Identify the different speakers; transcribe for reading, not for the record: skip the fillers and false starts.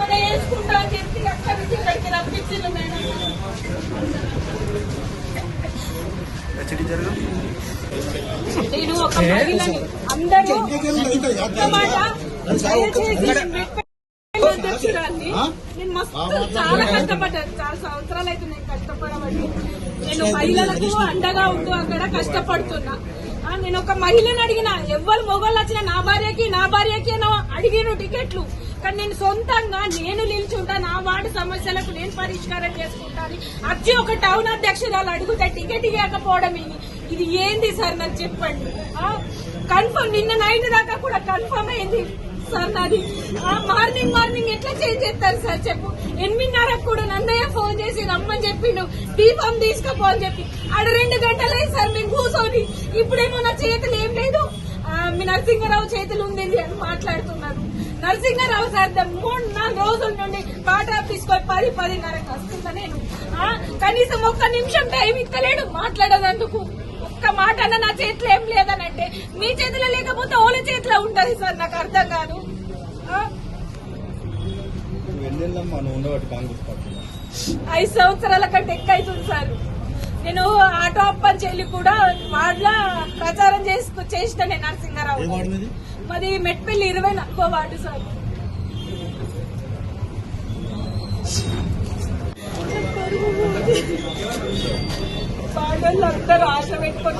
Speaker 1: మన వేసుకుంటా అని చెప్పి అక్కడి నుంచి ఇక్కడికి రప్పించింది మేడం. నేను ఒక మహిళని అందరూ ఒక్క మాట అధ్యక్షురాన్ని నేను మస్తు చాలా కష్టపడ్డాను. చాలా సంవత్సరాలు అయితే నేను కష్టపడబట్టి నేను మహిళలకు అండగా ఉంటూ అక్కడ కష్టపడుతున్నా. నేను ఒక మహిళను అడిగిన ఎవ్వరు మొగోళ్ళు వచ్చినా నా భార్యకి అడిగిన టికెట్లు, కానీ నేను సొంతంగా నేను నిల్చుంటా, నా వార్డు సమస్యలకు నేను పరిష్కారం చేసుకుంటాను. వచ్చి ఒక టౌన్ అధ్యక్షురాలు అడుగుతే టికెట్ ఇవ్వకపోవడం ఇది ఏంది సార్ నాకు చెప్పండి. కన్ఫర్మ్ నిన్న నైట్ దాకా కూడా కన్ఫర్మ్ అయింది సార్ నాది. మార్నింగ్ ఎట్లా చేంజ్ చేస్తారు సార్ చెప్పు. 8:30 కూడా నన్నయ్య ఫోన్ చేసి రమ్మని చెప్పిండు, దీపం తీసుకపో అని చెప్పి. ఆడ 2 గంటలే సార్ మేము కూర్చొని. ఇప్పుడేమో నా చేతులు ఏం లేదు, మీ నరసింహారావు చేతులు ఉంది అని మాట్లాడుతున్నారు. నరసింహారావు సార్ 3-4 రోజుల నుండి పాట తీసుకొని 10-10:30 వస్తుందా నేను. కనీసం ఒక్క నిమిషం టైం ఇస్తలేడు మాట్లాడేందుకు. ఒక్క మాట అన్న నా చేతిలో ఏం లేదనంటే మీ చేతిలో లేకపోతే ఓల చేతిలో ఉంటది సార్. నాకు అర్థం కాదు. 5 సంవత్సరాల కంటే ఎక్కువ అవుతుంది సార్. నేను ఆటో అప్పని చెల్లి కూడా వార్డుల ప్రచారం చేసిన నేను నరసింహారావు. మాది మెట్పల్లి 24వ వార్డు సార్. వాళ్ళందరూ ఆశ పెట్టుకొని